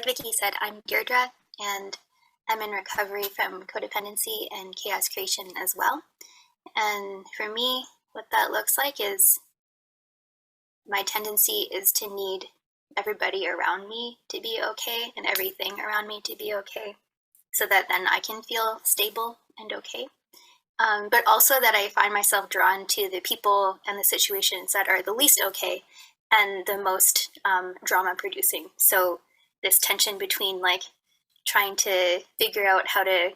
like Vicky said, I'm Deirdre, and I'm in recovery from codependency and chaos creation as well. And for me, what that looks like is my tendency is to need everybody around me to be okay and everything around me to be okay, so that then I can feel stable and okay. But also that I find myself drawn to the people and the situations that are the least okay and the most drama producing. So this tension between like trying to figure out how to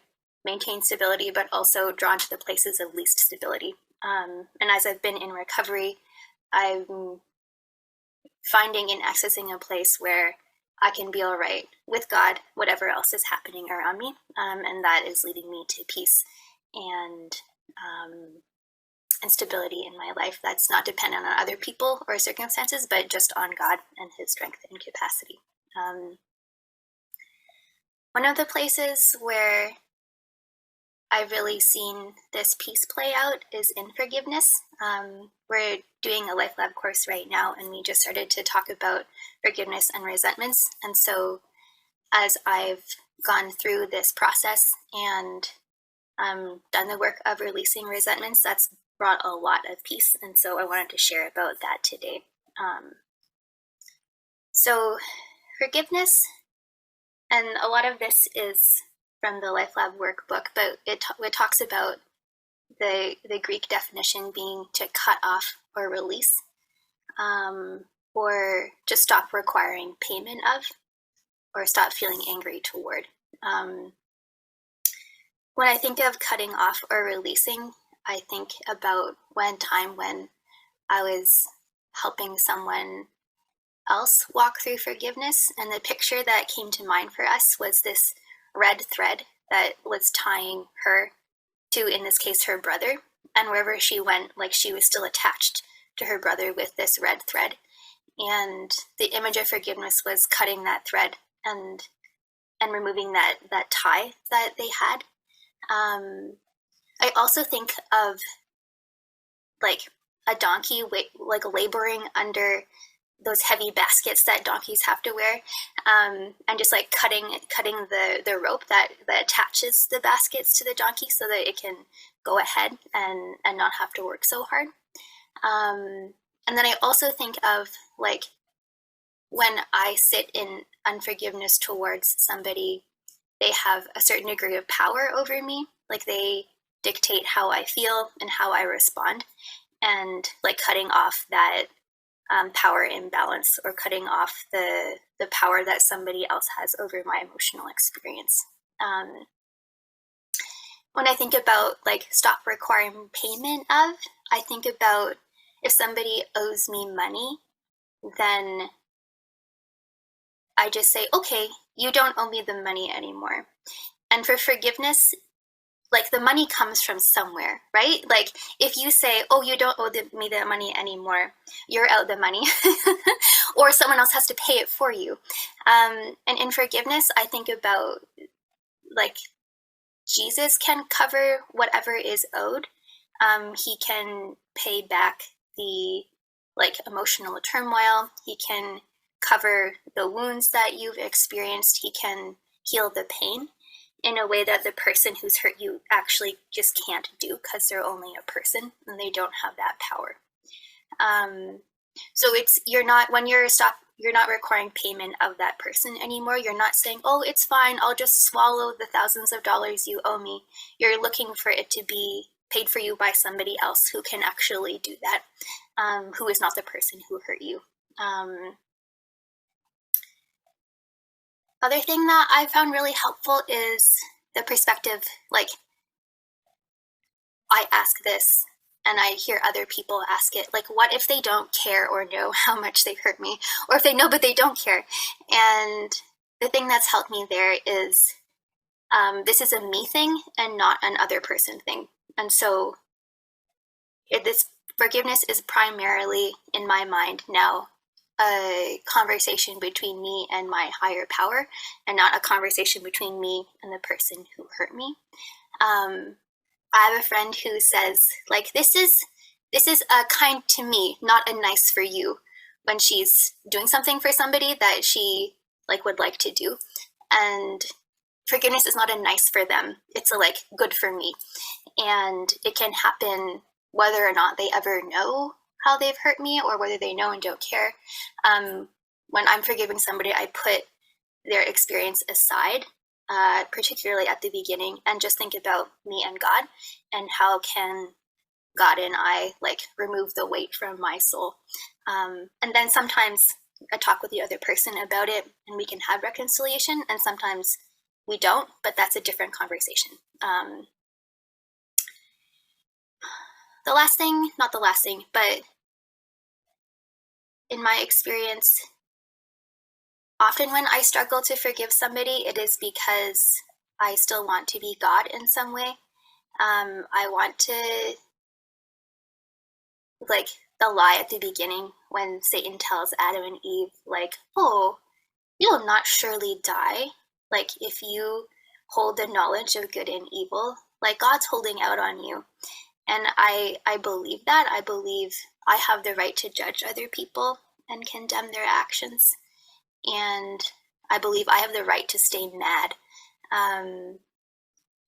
maintain stability, but also drawn to the places of least stability. And as I've been in recovery, I'm finding and accessing a place where I can be all right with God, whatever else is happening around me. And that is leading me to peace and stability in my life that's not dependent on other people or circumstances, but just on God and his strength and capacity. One of the places where I've really seen this piece play out is in forgiveness. We're doing a LifeLab course right now, and we just started to talk about forgiveness and resentments. And so as I've gone through this process and done the work of releasing resentments, that's brought a lot of peace. And so I wanted to share about that today. So forgiveness, and a lot of this is from the LifeLab workbook, but it talks about the Greek definition being to cut off or release, or just stop requiring payment of, or stop feeling angry toward. When I think of cutting off or releasing, I think about one time when I was helping someone else walk through forgiveness, and the picture that came to mind for us was this red thread that was tying her to, in this case, her brother, and wherever she went, like she was still attached to her brother with this red thread. And the image of forgiveness was cutting that thread and removing that tie that they had. I also think of like a donkey like laboring under those heavy baskets that donkeys have to wear, and just like cutting the rope that attaches the baskets to the donkey so that it can go ahead and not have to work so hard. And then I also think of like when I sit in unforgiveness towards somebody, they have a certain degree of power over me. Like they dictate how I feel and how I respond, and like cutting off that power imbalance, or cutting off the power that somebody else has over my emotional experience. When I think about like stop requiring payment of, I think about if somebody owes me money, then I just say, okay, you don't owe me the money anymore. And for forgiveness, like the money comes from somewhere, right? Like if you say, oh, you don't owe me the money anymore, you're out the money, or someone else has to pay it for you. And in forgiveness, I think about like Jesus can cover whatever is owed. He can pay back the like emotional turmoil. He can cover the wounds that you've experienced. He can heal the pain in a way that the person who's hurt you actually just can't do, because they're only a person and they don't have that power. So you're not requiring payment of that person anymore. You're not saying, oh, it's fine, I'll just swallow the thousands of dollars you owe me. You're looking for it to be paid for you by somebody else who can actually do that, who is not the person who hurt you. Other thing that I found really helpful is the perspective, like I ask this and I hear other people ask it, like what if they don't care or know how much they hurt me, or if they know but they don't care? And the thing that's helped me there is this is a me thing and not an other person thing. And so this forgiveness is primarily, in my mind now, a conversation between me and my higher power, and not a conversation between me and the person who hurt me. I have a friend who says, like, this is a kind to me, not a nice for you, when she's doing something for somebody that she would like to do. And forgiveness is not a nice for them, it's a good for me. And it can happen whether or not they ever know how they've hurt me, or whether they know and don't care. When I'm forgiving somebody, I put their experience aside, particularly at the beginning, and just think about me and God, and how can God and I remove the weight from my soul. And then sometimes I talk with the other person about it and we can have reconciliation, and sometimes we don't, but that's a different conversation. The last thing, not the last thing, but in my experience, often when I struggle to forgive somebody, it is because I still want to be God in some way. I want to, the lie at the beginning when Satan tells Adam and Eve, oh, you'll not surely die. If you hold the knowledge of good and evil, God's holding out on you. And I believe that. I believe I have the right to judge other people and condemn their actions. And I believe I have the right to stay mad. And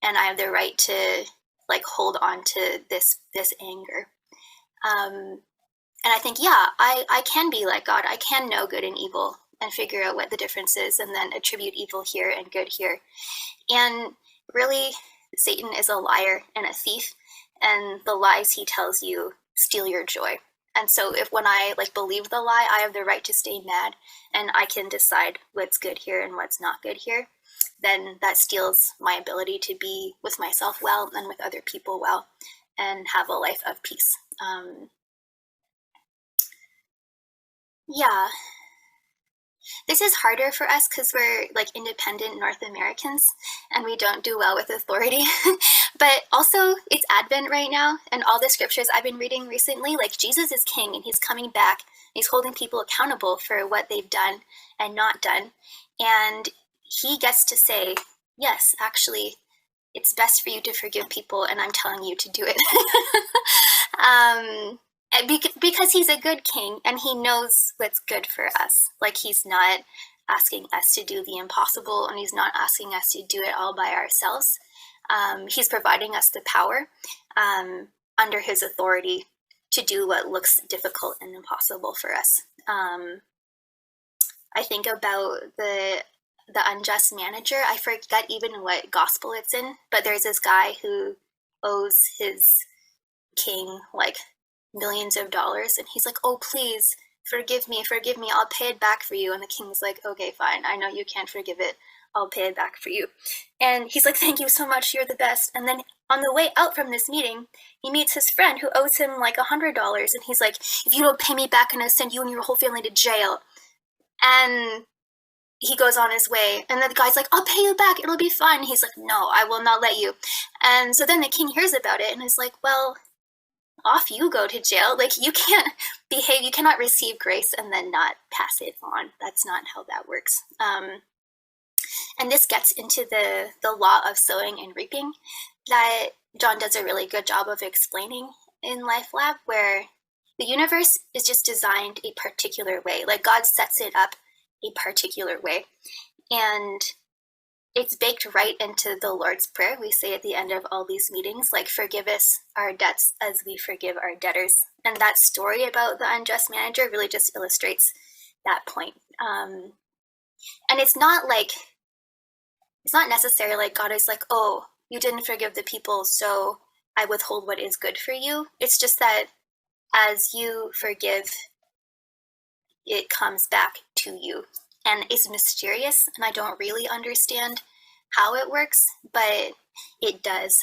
I have the right to hold on to this anger. And I think, yeah, I can be like God. I can know good and evil and figure out what the difference is, and then attribute evil here and good here. And really, Satan is a liar and a thief, and the lies he tells you steal your joy. And so when I believe the lie, I have the right to stay mad, and I can decide what's good here and what's not good here. Then that steals my ability to be with myself well and with other people well, and have a life of peace. Yeah. This is harder for us because we're independent North Americans and we don't do well with authority. But also, it's Advent right now, and all the scriptures I've been reading recently, Jesus is king and he's coming back. He's holding people accountable for what they've done and not done. And he gets to say, yes, actually, it's best for you to forgive people, and I'm telling you to do it. Because he's a good king and he knows what's good for us. He's not asking us to do the impossible, and he's not asking us to do it all by ourselves. He's providing us the power under his authority to do what looks difficult and impossible for us. I think about the unjust manager. I forget even what gospel it's in, but there's this guy who owes his king millions of dollars, and he's like, oh, please forgive me, I'll pay it back for you. And the king's like, okay, fine, I know you can't forgive it, I'll pay it back for you. And he's like, thank you so much, you're the best. And then on the way out from this meeting, he meets his friend who owes him $100, and he's like, if you don't pay me back, I'm gonna send you and your whole family to jail. And he goes on his way, and then the guy's like, I'll pay you back, it'll be fine. He's like, no, I will not let you. And so then the king hears about it and is like, well, off you go to jail. You can't behave, you cannot receive grace and then not pass it on. That's not how that works. And this gets into the law of sowing and reaping that John does a really good job of explaining in LifeLab, where the universe is just designed a particular way. God sets it up a particular way. And it's baked right into the Lord's Prayer. We say at the end of all these meetings, forgive us our debts as we forgive our debtors. And that story about the unjust manager really just illustrates that point. And it's not necessarily God is like, oh, you didn't forgive the people, so I withhold what is good for you. It's just that as you forgive, it comes back to you. And it's mysterious, and I don't really understand how it works, but it does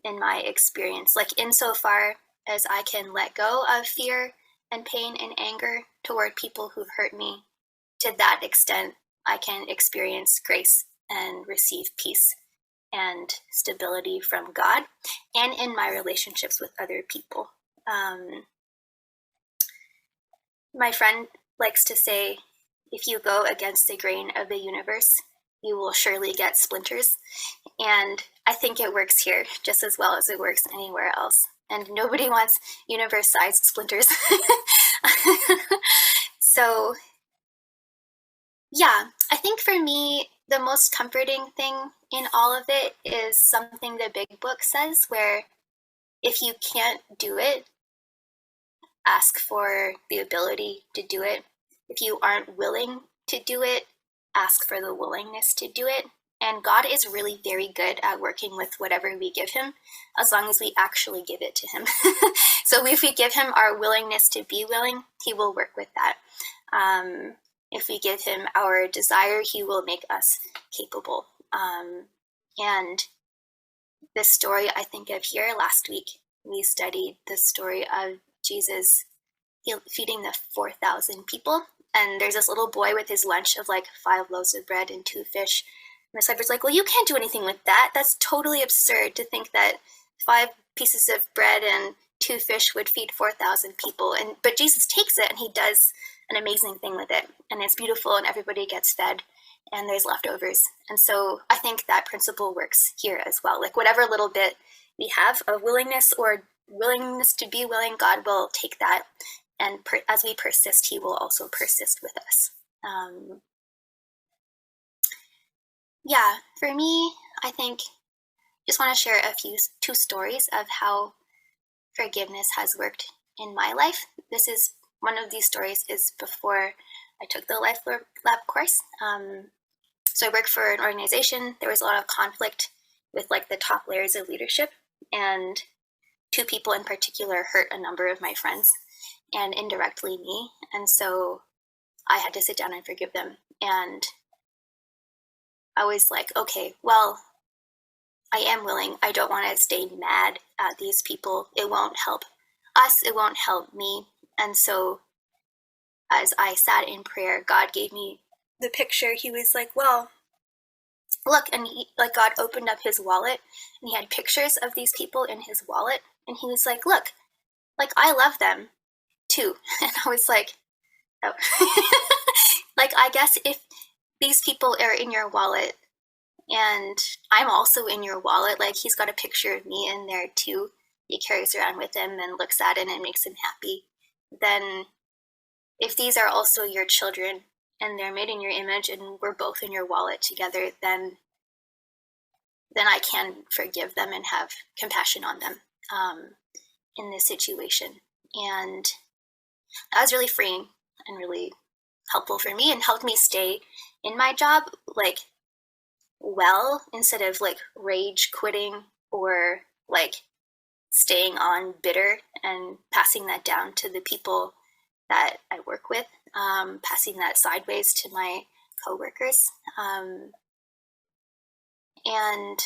in my experience. Insofar as I can let go of fear and pain and anger toward people who've hurt me, to that extent, I can experience grace and receive peace and stability from God, and in my relationships with other people. My friend likes to say, if you go against the grain of the universe, you will surely get splinters. And I think it works here just as well as it works anywhere else. And nobody wants universe-sized splinters. So Yeah, I think for me, the most comforting thing in all of it is something the big book says, where if you can't do it, ask for the ability to do it. If you aren't willing to do it, ask for the willingness to do it. And God is really very good at working with whatever we give him, as long as we actually give it to him. So if we give him our willingness to be willing, he will work with that. If we give him our desire, he will make us capable. And this story I think of here, last week, we studied the story of Jesus feeding the 4,000 people. And there's this little boy with his lunch of like 5 loaves of bread and 2 fish. And the disciples like, well, you can't do anything with that. That's totally absurd to think that 5 pieces of bread and 2 fish would feed 4,000 people. But Jesus takes it and he does an amazing thing with it. And it's beautiful and everybody gets fed and there's leftovers. And so I think that principle works here as well. Like whatever little bit we have of willingness or willingness to be willing, God will take that. And as we persist, he will also persist with us. Yeah, for me, I think just want to share two stories of how forgiveness has worked in my life. This is one of these stories is before I took the LifeLab course. So I worked for an organization. There was a lot of conflict with like the top layers of leadership, and 2 people in particular hurt a number of my friends and indirectly me. And so I had to sit down and forgive them. And I was like, okay, well, I am willing. I don't want to stay mad at these people. It won't help us. It won't help me. And so as I sat in prayer, God gave me the picture. He was like, well, look, and God opened up his wallet and he had pictures of these people in his wallet. And he was like, look, like I love them too. And I was like, oh, like, I guess if these people are in your wallet and I'm also in your wallet, like he's got a picture of me in there too. He carries around with him and looks at it and it makes him happy. Then if these are also your children and they're made in your image and we're both in your wallet together, then I can forgive them and have compassion on them in this situation. And that was really freeing and really helpful for me and helped me stay in my job like well, instead of like rage quitting or like staying on bitter and passing that down to the people that I work with, passing that sideways to my coworkers. And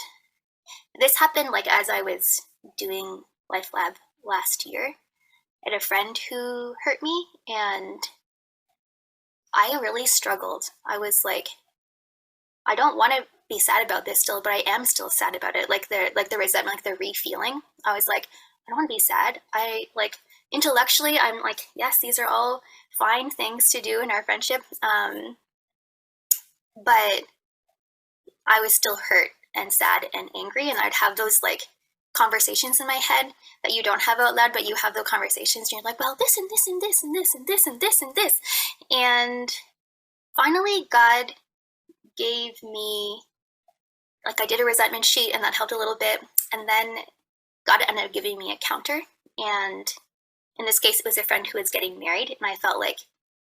this happened like as I was doing LifeLab last year. I had a friend who hurt me and I really struggled. I was like, I don't want to be sad about this still, but I am still sad about it. Like the resentment, like the re-feeling. I was like, I don't want to be sad. I like intellectually, I'm like, yes, these are all fine things to do in our friendship. But I was still hurt and sad and angry, and I'd have those like conversations in my head that you don't have out loud, but you have those conversations, and you're like, well, this and this and this and this and this and this and this, and finally, God gave me like I did a resentment sheet, and that helped a little bit, and then God ended up giving me a counter, and in this case, it was a friend who was getting married, and I felt like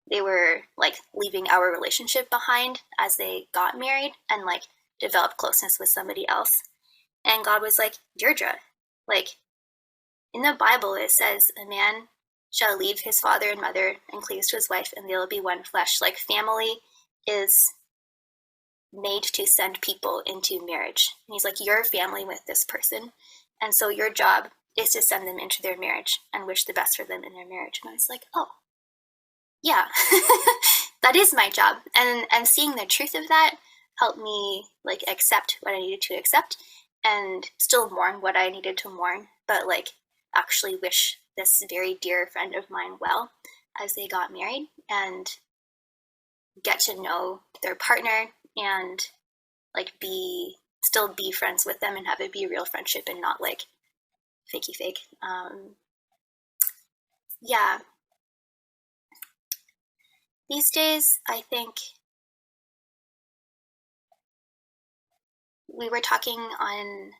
they were like leaving our relationship behind as they got married and like developed closeness with somebody else. And God was like, Deirdre, like in the Bible, it says a man shall leave his father and mother and cleave to his wife, and they'll be one flesh. Like family is made to send people into marriage. And he's like, you're family with this person. And so your job is to send them into their marriage and wish the best for them in their marriage. And I was like, oh, yeah, that is my job. And seeing the truth of that helped me like accept what I needed to accept and still mourn what I needed to mourn, but like actually wish this very dear friend of mine well as they got married and get to know their partner and like still be friends with them and have it be a real friendship and not like fakey fake. Yeah. These days, I think we were talking on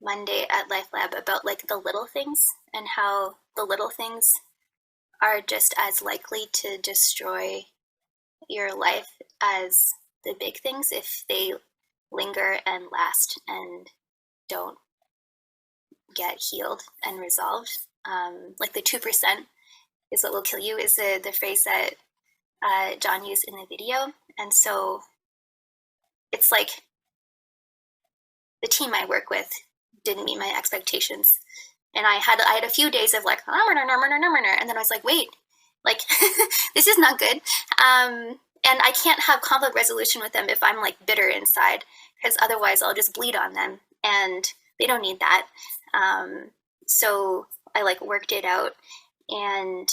Monday at LifeLab about like the little things and how the little things are just as likely to destroy your life as the big things if they linger and last and don't get healed and resolved. Like the 2% is what will kill you is the phrase that John used in the video. And so it's like the team I work with didn't meet my expectations. And I had a few days of like, and then I was like, wait, like this is not good. And I can't have conflict resolution with them if I'm like bitter inside, because otherwise I'll just bleed on them, and they don't need that. So I like worked it out, and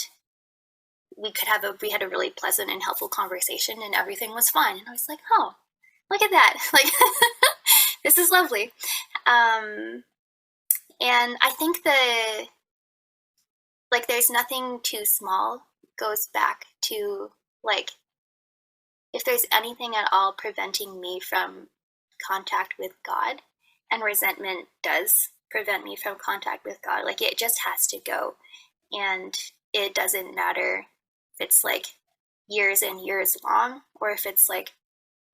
we had a really pleasant and helpful conversation, and everything was fine. And I was like, oh, look at that. Like, this is lovely. And I think there's nothing too small goes back to like, if there's anything at all preventing me from contact with God, and resentment does prevent me from contact with God, like it just has to go. And it doesn't matter if it's like years and years long, or if it's like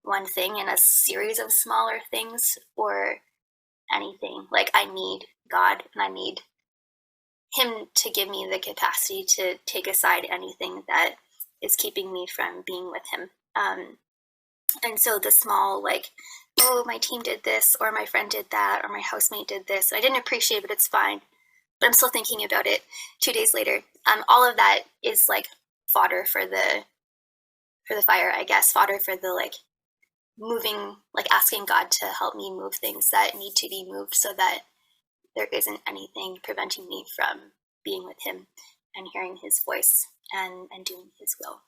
one thing in a series of smaller things, or anything. Like I need God, and I need Him to give me the capacity to take aside anything that is keeping me from being with Him. And so the small, like, oh, my team did this, or my friend did that, or my housemate did this. I didn't appreciate it, but it's fine. But I'm still thinking about it 2 days later. All of that is like fodder for the fire, I guess. Fodder for the like moving, like asking God to help me move things that need to be moved, so that there isn't anything preventing me from being with Him and hearing His voice and doing His will.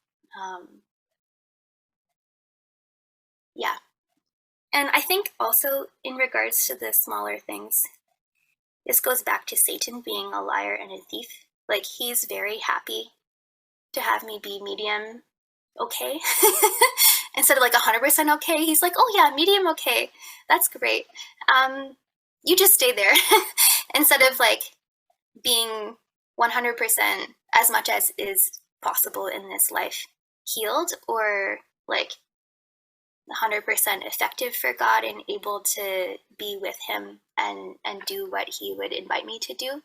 Yeah. And I think also in regards to the smaller things, this goes back to Satan being a liar and a thief. Like, he's very happy to have me be medium okay. Instead of like 100% okay, he's like, oh yeah, medium okay. That's great. You just stay there. Instead of like being 100% as much as is possible in this life healed, or like 100% effective for God and able to be with Him and do what He would invite me to do.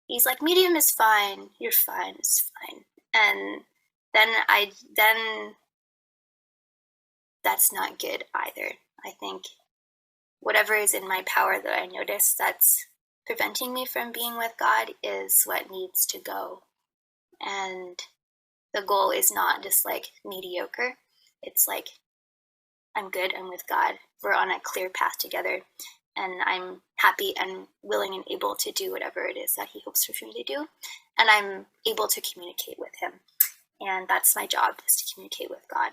He's like, medium is fine, you're fine, it's fine. And then that's not good either. I think whatever is in my power that I notice that's preventing me from being with God is what needs to go. And the goal is not just like mediocre. It's like, I'm good, I'm with God, we're on a clear path together, and I'm happy and willing and able to do whatever it is that He hopes for me to do, and I'm able to communicate with Him. And that's my job, is to communicate with God.